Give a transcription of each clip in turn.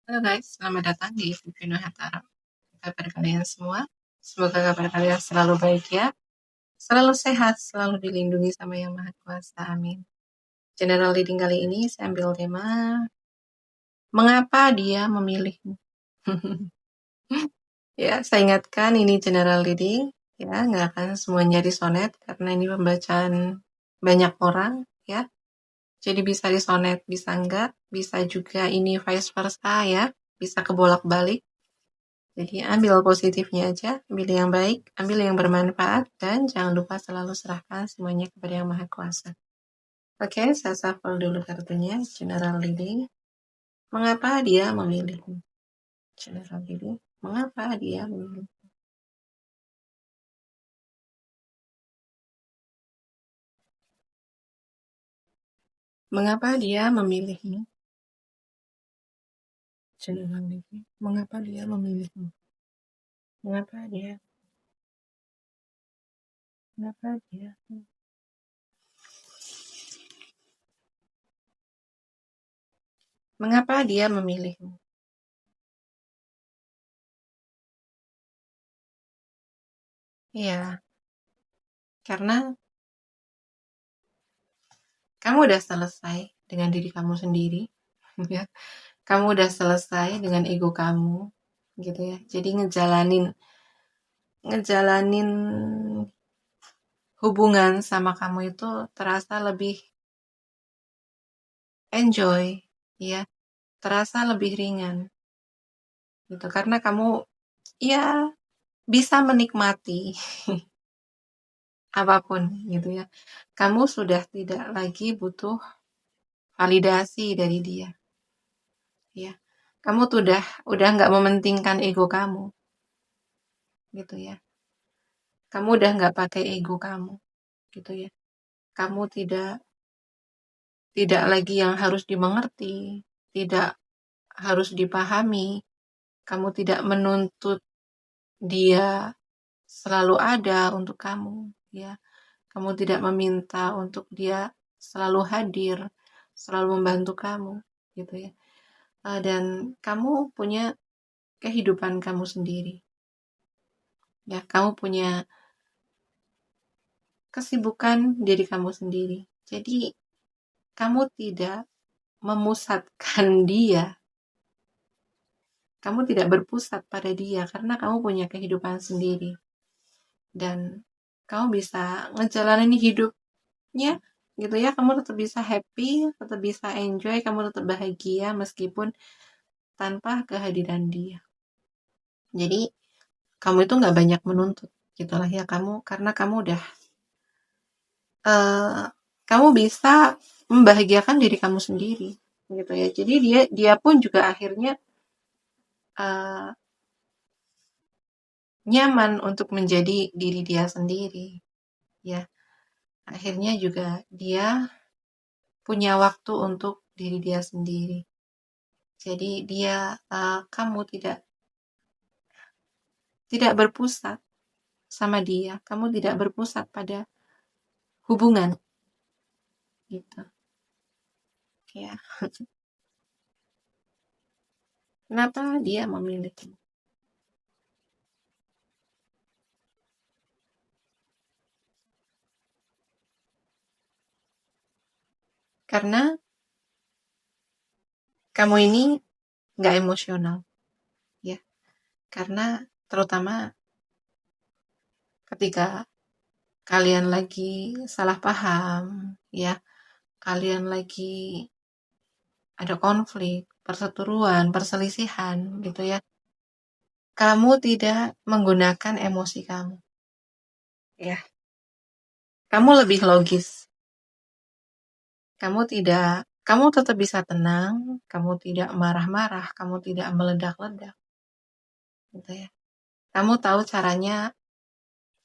Halo guys, selamat datang di Vivino Hatara. Kabar kalian semua? Semoga kabar kalian selalu baik ya, selalu sehat, selalu dilindungi sama Yang Maha Kuasa. Amin. General reading kali ini saya ambil tema mengapa dia memilihmu. Ya, saya ingatkan ini general reading, ya, nggak akan semuanya disonet karena ini pembacaan banyak orang, ya. Jadi bisa disonet, bisa enggak, bisa juga ini vice versa ya, bisa kebolak-balik. Jadi ambil positifnya aja, ambil yang baik, ambil yang bermanfaat, dan jangan lupa selalu serahkan semuanya kepada Yang Maha Kuasa. Oke, saya shuffle dulu kartunya, general reading. Mengapa dia memilihmu? General reading. Mengapa dia memilih? Mengapa dia memilihmu? General reading. Mengapa dia memilihmu? Mengapa dia? Mengapa dia? Mengapa dia memilihmu? Ya, karena kamu udah selesai dengan diri kamu sendiri, ya. Kamu udah selesai dengan ego kamu, gitu ya. Jadi ngejalanin hubungan sama kamu itu terasa lebih enjoy, ya. Terasa lebih ringan, gitu. Karena kamu, ya, bisa menikmati apapun, gitu ya. Kamu sudah tidak lagi butuh validasi dari dia, ya. Kamu tuh udah nggak mementingkan ego kamu, gitu ya. Kamu udah nggak pakai ego kamu, gitu ya. Kamu tidak lagi yang harus dimengerti, tidak harus dipahami. Kamu tidak menuntut dia selalu ada untuk kamu, ya. Kamu tidak meminta untuk dia selalu hadir, selalu membantu kamu, gitu ya. Dan kamu punya kehidupan kamu sendiri, ya. Kamu punya kesibukan diri kamu sendiri. Jadi kamu tidak memusatkan dia. Kamu tidak berpusat pada dia karena kamu punya kehidupan sendiri. Dan kamu bisa ngejalanin hidupnya, gitu ya. Kamu tetap bisa happy, tetap bisa enjoy, kamu tetap bahagia meskipun tanpa kehadiran dia. Jadi kamu itu nggak banyak menuntut, gitulah ya. Karena kamu bisa membahagiakan diri kamu sendiri, gitu ya. Jadi dia pun juga akhirnya uh, nyaman untuk menjadi diri dia sendiri, ya. Akhirnya juga dia punya waktu untuk diri dia sendiri. Jadi kamu tidak berpusat sama dia, kamu tidak berpusat pada hubungan, gitu, ya. Kenapa dia memilihmu? Karena kamu ini nggak emosional, ya. Karena terutama ketika kalian lagi salah paham, ya, kalian lagi ada konflik, perseteruan, perselisihan, gitu ya. Kamu tidak menggunakan emosi kamu, ya. Kamu lebih logis. Kamu tetap bisa tenang, kamu tidak marah-marah, kamu tidak meledak-ledak, gitu ya. Kamu tahu caranya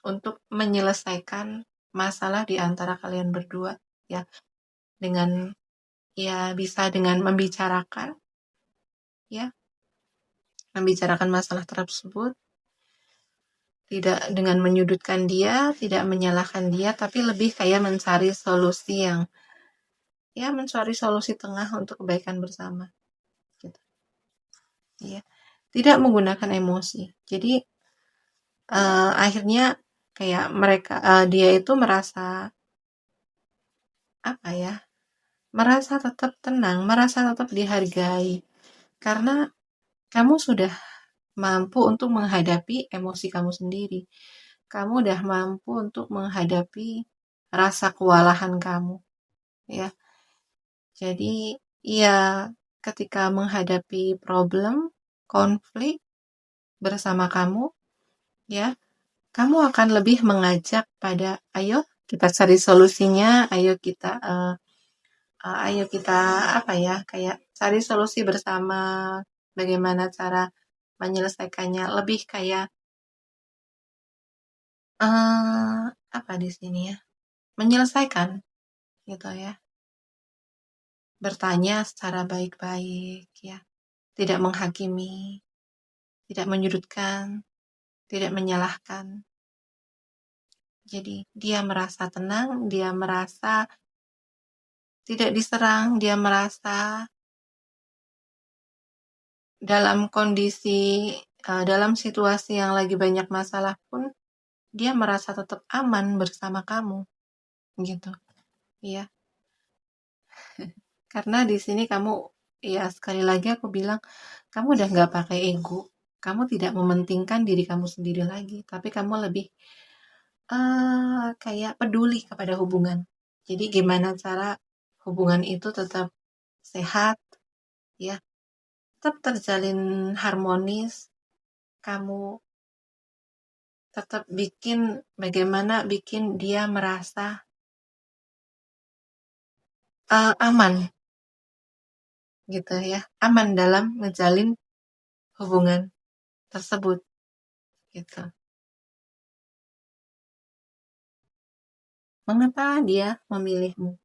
untuk menyelesaikan masalah di antara kalian berdua, ya, dengan, ya, bisa dengan membicarakan, ya, membicarakan masalah tersebut, tidak dengan menyudutkan dia, tidak menyalahkan dia, tapi lebih kayak mencari solusi mencari solusi tengah untuk kebaikan bersama, gitu. ya. Tidak menggunakan emosi. Jadi akhirnya kayak dia itu merasa apa ya? Merasa tetap tenang, merasa tetap dihargai karena kamu sudah mampu untuk menghadapi emosi kamu sendiri. Kamu udah mampu untuk menghadapi rasa kewalahan kamu, ya. Jadi, ya ketika menghadapi problem, konflik bersama kamu, ya, kamu akan lebih mengajak pada, ayo kita cari solusinya, ayo kita apa ya, kayak cari solusi bersama, bagaimana cara menyelesaikannya, lebih kayak apa di sini ya, menyelesaikan gitu ya, bertanya secara baik-baik ya, tidak menghakimi, tidak menyudutkan, tidak menyalahkan. Jadi dia merasa tenang, dia merasa tidak diserang, dia merasa dalam situasi yang lagi banyak masalah pun dia merasa tetap aman bersama kamu gitu. Iya, karena di sini kamu, ya sekali lagi aku bilang, kamu udah nggak pakai ego, kamu tidak mementingkan diri kamu sendiri lagi, tapi kamu lebih kayak peduli kepada hubungan. Jadi gimana cara hubungan itu tetap sehat, ya, tetap terjalin harmonis, kamu tetap bagaimana bikin dia merasa aman gitu ya, aman dalam menjalin hubungan tersebut gitu. Mengapa dia memilihmu?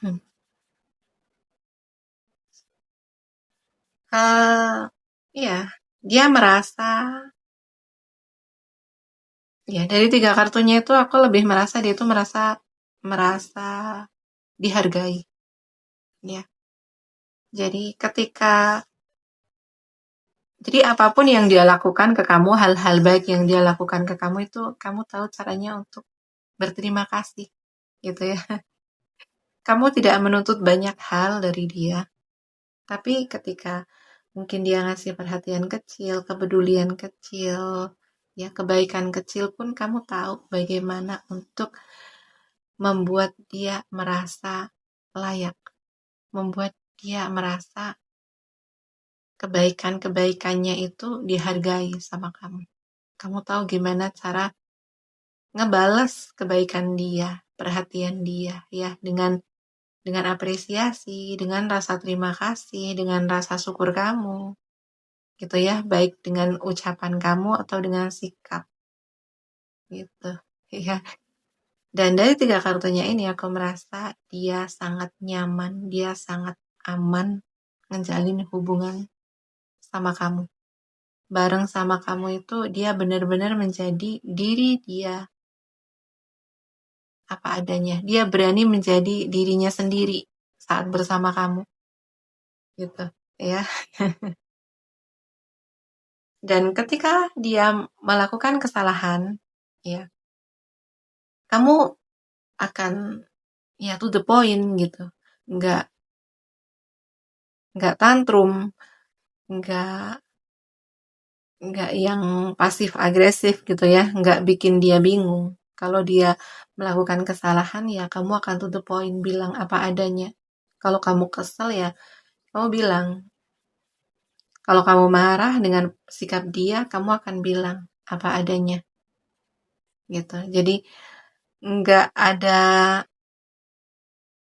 Hmm. Iya, dia merasa, ya dari 3 kartunya itu aku lebih merasa dia itu merasa dihargai, ya. Jadi apapun yang dia lakukan ke kamu, hal-hal baik yang dia lakukan ke kamu itu kamu tahu caranya untuk berterima kasih, gitu ya. Kamu tidak menuntut banyak hal dari dia, tapi ketika mungkin dia ngasih perhatian kecil, kepedulian kecil, ya kebaikan kecil pun kamu tahu bagaimana untuk membuat dia merasa layak, membuat dia merasa kebaikan-kebaikannya itu dihargai sama kamu. Kamu tahu gimana cara ngebales kebaikan dia, perhatian dia, ya dengan apresiasi, dengan rasa terima kasih, dengan rasa syukur kamu, gitu ya, baik dengan ucapan kamu atau dengan sikap, gitu. Ya. Dan dari 3 kartunya ini aku merasa dia sangat nyaman, dia sangat aman menjalin hubungan sama kamu. Bareng sama kamu itu dia benar-benar menjadi diri dia apa adanya. Dia berani menjadi dirinya sendiri saat bersama kamu, gitu ya. Dan ketika dia melakukan kesalahan, ya, kamu akan ya to the point gitu. Nggak nggak tantrum, nggak nggak yang pasif agresif gitu ya, nggak bikin dia bingung. Kalau dia melakukan kesalahan ya kamu akan to the point bilang apa adanya. Kalau kamu kesel ya kamu bilang. Kalau kamu marah dengan sikap dia, kamu akan bilang apa adanya gitu. Nggak ada,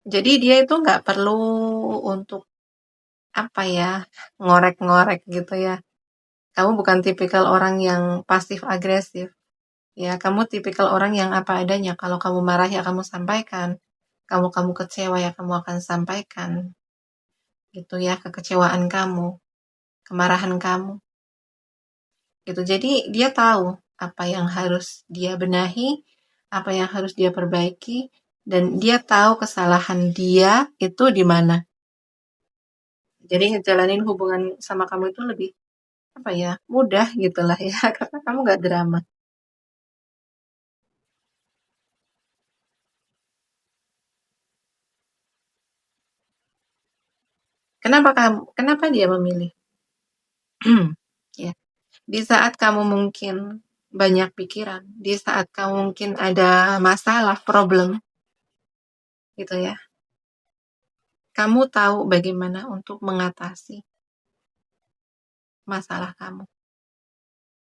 jadi dia itu nggak perlu untuk apa ya, ngorek-ngorek gitu ya. Kamu bukan tipikal orang yang pasif agresif. Ya, kamu tipikal orang yang apa adanya. Kalau kamu marah ya kamu sampaikan. Kamu kecewa ya kamu akan sampaikan. Gitu ya, kekecewaan kamu, kemarahan kamu. Gitu. Jadi dia tahu apa yang harus dia benahi, apa yang harus dia perbaiki, dan dia tahu kesalahan dia itu di mana. Jadi ngejalanin hubungan sama kamu itu lebih apa ya, mudah gitulah ya, karena kamu nggak drama. Kenapa dia memilih? Ya, di saat kamu mungkin banyak pikiran, di saat kamu mungkin ada masalah, problem, gitu ya. Kamu tahu bagaimana untuk mengatasi masalah kamu.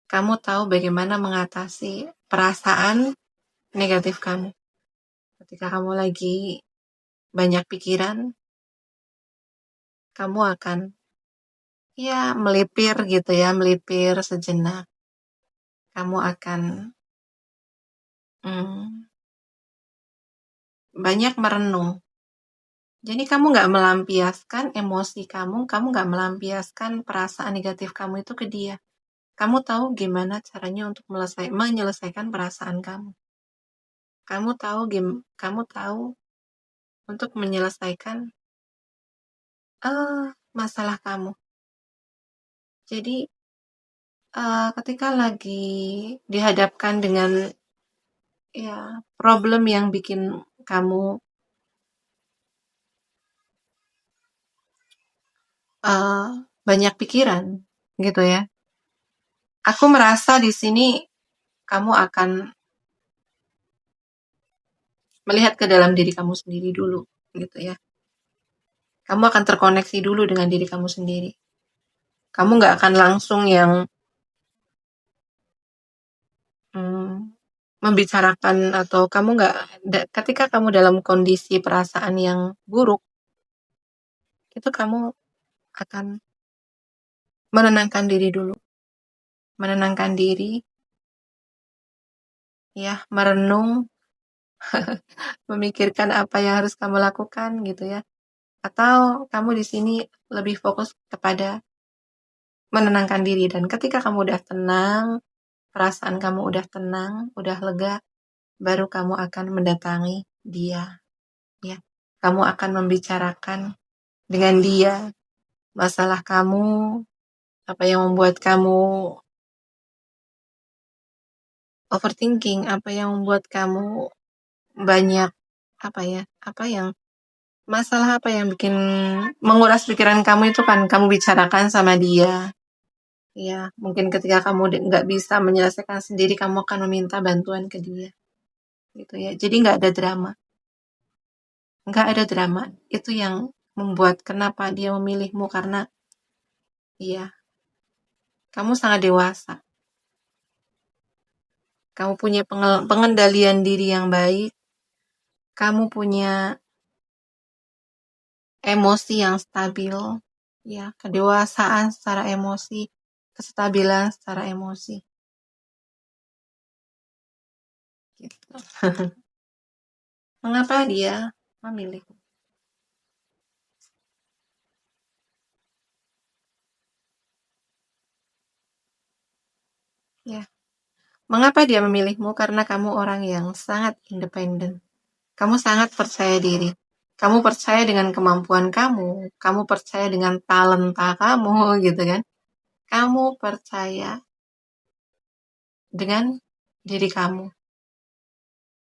Kamu tahu bagaimana mengatasi perasaan negatif kamu. Ketika kamu lagi banyak pikiran, kamu akan ya melipir gitu ya, melipir sejenak. Kamu akan hmm, banyak merenung. Jadi kamu nggak melampiaskan emosi kamu nggak melampiaskan perasaan negatif kamu itu ke dia. Kamu tahu gimana caranya untuk menyelesaikan perasaan kamu. Kamu tahu untuk menyelesaikan masalah kamu. Jadi ketika lagi dihadapkan dengan ya problem yang bikin kamu banyak pikiran gitu ya. Aku merasa di sini kamu akan melihat ke dalam diri kamu sendiri dulu gitu ya. Kamu akan terkoneksi dulu dengan diri kamu sendiri. Kamu nggak akan langsung yang membicarakan, atau kamu nggak, ketika kamu dalam kondisi perasaan yang buruk, itu kamu akan menenangkan diri dulu. Menenangkan diri, ya, merenung, memikirkan apa yang harus kamu lakukan gitu ya. Atau kamu di sini lebih fokus kepada menenangkan diri, dan ketika kamu udah tenang, perasaan kamu udah tenang, udah lega, baru kamu akan mendatangi dia, ya. Kamu akan membicarakan dengan dia masalah kamu, apa yang membuat kamu overthinking, apa yang membuat kamu banyak masalah apa yang bikin menguras pikiran kamu, itu kan kamu bicarakan sama dia. Ya, mungkin ketika kamu nggak bisa menyelesaikan sendiri, kamu akan meminta bantuan ke dia. Gitu ya. Jadi nggak ada drama. Nggak ada drama. Itu yang membuat kenapa dia memilihmu, karena iya, kamu sangat dewasa. Kamu punya pengendalian diri yang baik. Kamu punya emosi yang stabil, ya, kedewasaan secara emosi, kestabilan secara emosi. Gitu. Mengapa dia memilih? Ya, mengapa dia memilihmu? Karena kamu orang yang sangat independen. Kamu sangat percaya diri. Kamu percaya dengan kemampuan kamu. Kamu percaya dengan talenta kamu, gitu kan? Kamu percaya dengan diri kamu.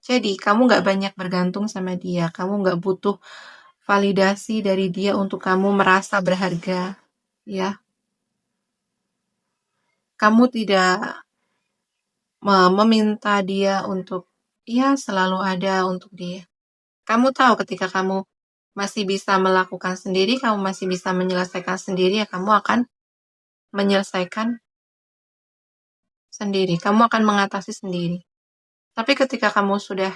Jadi, kamu nggak banyak bergantung sama dia. Kamu nggak butuh validasi dari dia untuk kamu merasa berharga, ya. Kamu tidak meminta dia untuk, ya, selalu ada untuk dia. Kamu tahu ketika kamu masih bisa melakukan sendiri, kamu masih bisa menyelesaikan sendiri, ya kamu akan menyelesaikan sendiri. Kamu akan mengatasi sendiri. Tapi ketika kamu sudah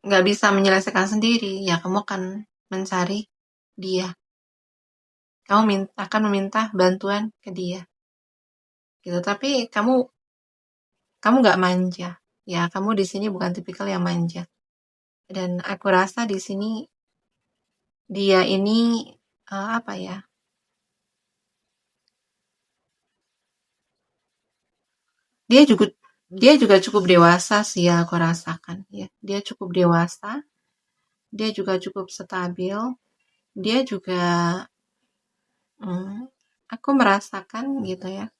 nggak bisa menyelesaikan sendiri, ya kamu akan mencari dia. Kamu akan meminta bantuan ke dia. Gitu. Tapi kamu nggak manja. Ya, kamu di sini bukan tipikal yang manja. Dan aku rasa di sini dia ini apa ya? Dia juga Dia juga cukup dewasa sih ya aku rasakan ya. Dia cukup dewasa, dia juga cukup stabil, dia juga aku merasakan gitu ya.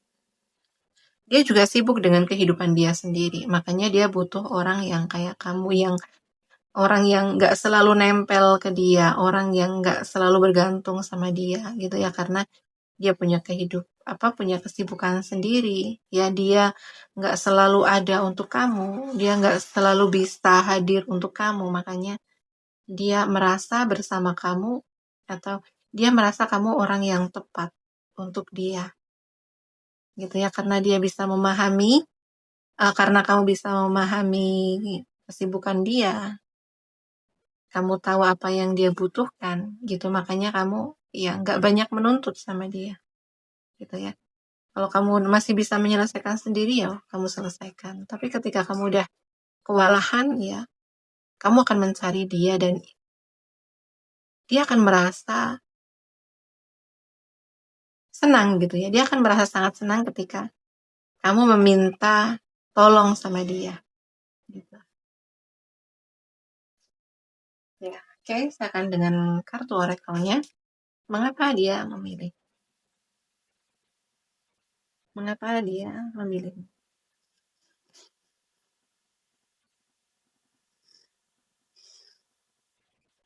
Dia juga sibuk dengan kehidupan dia sendiri. Makanya dia butuh orang yang kayak kamu, yang orang yang nggak selalu nempel ke dia, orang yang nggak selalu bergantung sama dia gitu ya, karena dia punya punya kesibukan sendiri. Ya dia nggak selalu ada untuk kamu, dia nggak selalu bisa hadir untuk kamu. Makanya dia merasa bersama kamu, atau dia merasa kamu orang yang tepat untuk dia gitu ya, karena dia bisa memahami, karena kamu bisa memahami kesibukan dia, kamu tahu apa yang dia butuhkan gitu, makanya kamu ya nggak banyak menuntut sama dia gitu ya. Kalau kamu masih bisa menyelesaikan sendiri ya kamu selesaikan, tapi ketika kamu udah kewalahan ya kamu akan mencari dia, dan dia akan merasa senang gitu ya, dia akan merasa sangat senang ketika kamu meminta tolong sama dia gitu ya. Oke, silakan dengan kartu orakelnya. Mengapa dia memilih? Mengapa dia memilih?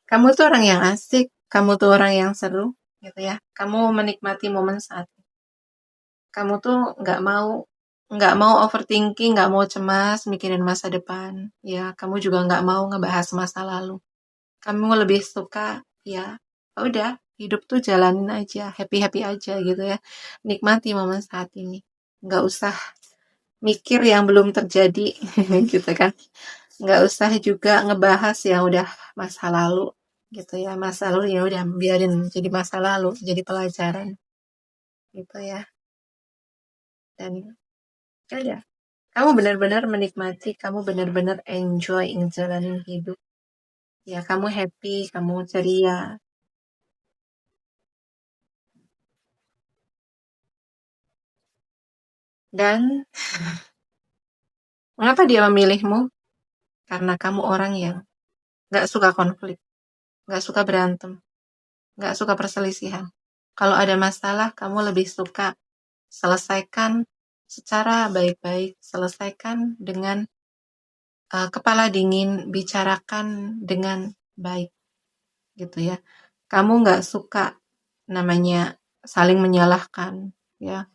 Kamu tuh orang yang asik, kamu tuh orang yang seru, gitu ya. Kamu menikmati momen saat ini. Kamu tuh nggak mau overthinking, nggak mau cemas mikirin masa depan, ya. Kamu juga nggak mau ngebahas masa lalu. Kamu lebih suka, ya, udah hidup tuh jalanin aja, happy happy aja gitu ya. Nikmati momen saat ini. Nggak usah mikir yang belum terjadi, gitu kan. Nggak usah juga ngebahas yang udah masa lalu gitu ya. Masa lalu ya udah biarin jadi masa lalu, jadi pelajaran gitu ya. Dan ya kamu benar-benar menikmati, kamu benar-benar enjoy ngejalanin hidup ya. Kamu happy, kamu ceria. Dan mengapa dia memilihmu? Karena kamu orang yang nggak suka konflik, nggak suka berantem, nggak suka perselisihan. Kalau ada masalah kamu lebih suka selesaikan secara baik-baik, selesaikan dengan kepala dingin, bicarakan dengan baik gitu ya. Kamu nggak suka namanya saling menyalahkan, ya,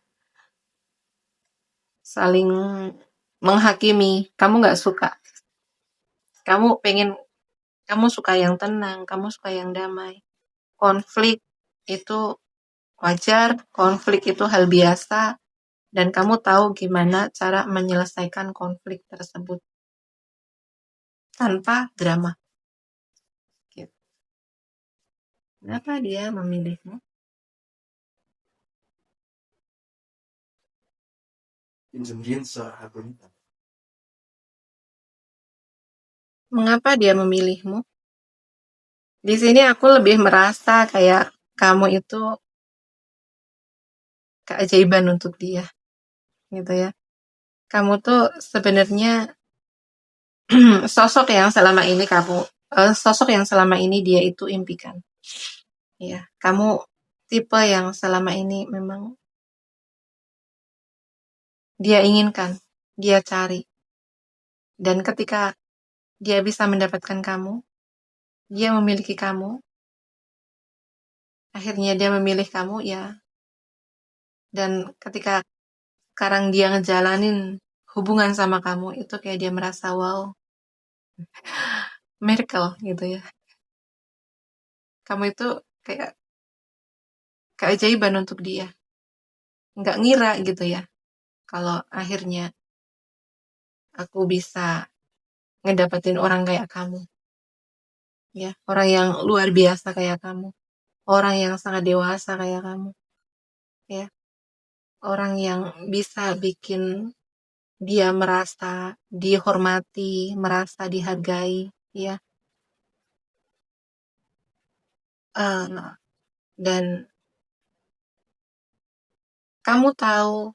saling menghakimi. Kamu nggak suka. Kamu pengen, kamu suka yang tenang, kamu suka yang damai. Konflik itu wajar, konflik itu hal biasa, dan kamu tahu gimana cara menyelesaikan konflik tersebut tanpa drama. Gitu. Kenapa dia memilihmu? Mengapa dia memilihmu? Di sini aku lebih merasa kayak kamu itu keajaiban untuk dia, gitu ya. Kamu tuh sebenarnya sosok yang selama ini sosok yang selama ini dia itu impikan. Ya, kamu tipe yang selama ini memang dia inginkan, dia cari. Dan ketika dia bisa mendapatkan kamu, dia memiliki kamu, akhirnya dia memilih kamu ya. Dan ketika sekarang dia ngejalanin hubungan sama kamu, itu kayak dia merasa wow, miracle gitu ya. Kamu itu kayak keajaiban untuk dia. Nggak ngira gitu ya, kalau akhirnya aku bisa ngedapetin orang kayak kamu. Ya, orang yang luar biasa kayak kamu. Orang yang sangat dewasa kayak kamu. Ya, orang yang bisa bikin dia merasa dihormati, merasa dihargai. Ya, nah, dan kamu tahu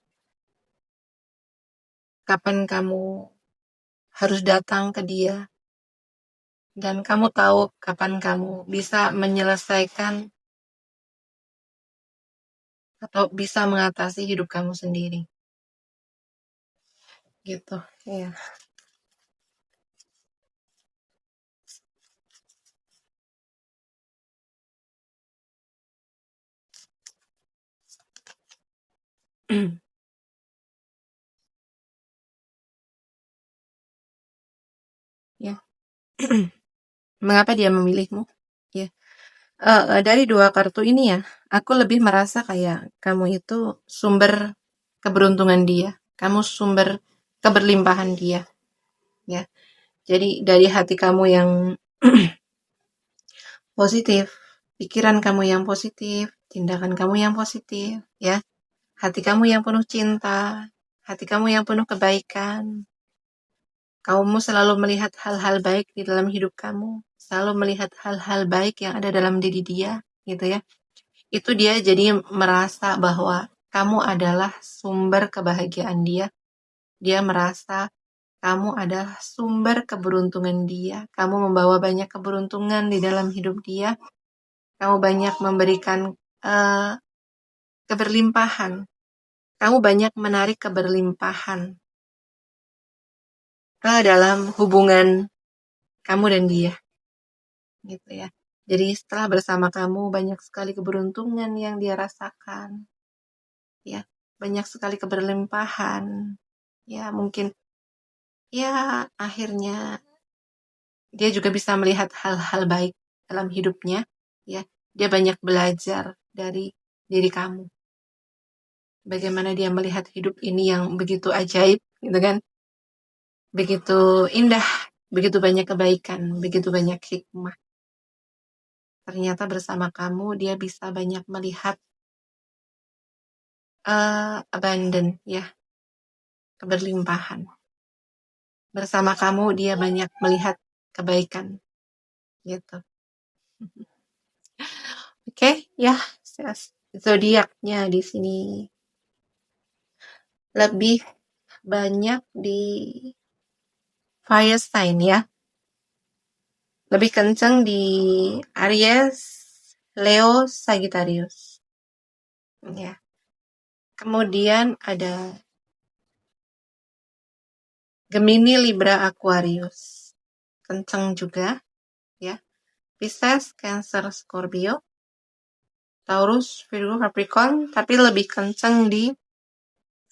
kapan kamu harus datang ke dia, dan kamu tahu kapan kamu bisa menyelesaikan atau bisa mengatasi hidup kamu sendiri. Gitu, ya. Ya. Mengapa dia memilihmu? Ya. Dari dua kartu ini ya, aku lebih merasa kayak kamu itu sumber keberuntungan dia, kamu sumber keberlimpahan dia, ya. Jadi dari hati kamu yang positif, pikiran kamu yang positif, tindakan kamu yang positif, ya. Hati kamu yang penuh cinta, hati kamu yang penuh kebaikan. Kamu selalu melihat hal-hal baik di dalam hidup kamu, selalu melihat hal-hal baik yang ada dalam diri dia, gitu ya. Itu dia jadi merasa bahwa kamu adalah sumber kebahagiaan dia. Dia merasa kamu adalah sumber keberuntungan dia. Kamu membawa banyak keberuntungan di dalam hidup dia. Kamu banyak memberikan keberlimpahan. Kamu banyak menarik keberlimpahan ke dalam hubungan kamu dan dia. Gitu ya. Jadi setelah bersama kamu banyak sekali keberuntungan yang dia rasakan. Ya, banyak sekali keberlimpahan. Ya, mungkin ya akhirnya dia juga bisa melihat hal-hal baik dalam hidupnya. Ya, dia banyak belajar dari diri kamu. Bagaimana dia melihat hidup ini yang begitu ajaib, gitu kan? Begitu indah, begitu banyak kebaikan, begitu banyak hikmah. Ternyata bersama kamu dia bisa banyak melihat abundant, ya, keberlimpahan. Bersama kamu dia banyak melihat kebaikan, gitu. Oke, ya, zodiaknya di sini lebih banyak di fire sign, ya. Lebih kenceng di Aries, Leo, Sagittarius. Ya. Kemudian ada Gemini, Libra, Aquarius. Kenceng juga, ya. Pisces, Cancer, Scorpio, Taurus, Virgo, Capricorn, tapi lebih kenceng di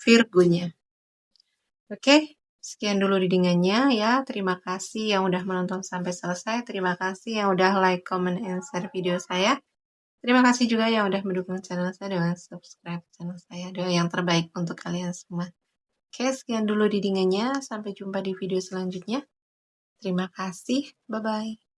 Virgo-nya. Oke, sekian dulu readingannya ya. Terima kasih yang udah menonton sampai selesai. Terima kasih yang udah like, comment, and share video saya. Terima kasih juga yang udah mendukung channel saya dengan subscribe channel saya. Doa yang terbaik untuk kalian semua. Oke, sekian dulu readingannya. Sampai jumpa di video selanjutnya. Terima kasih. Bye-bye.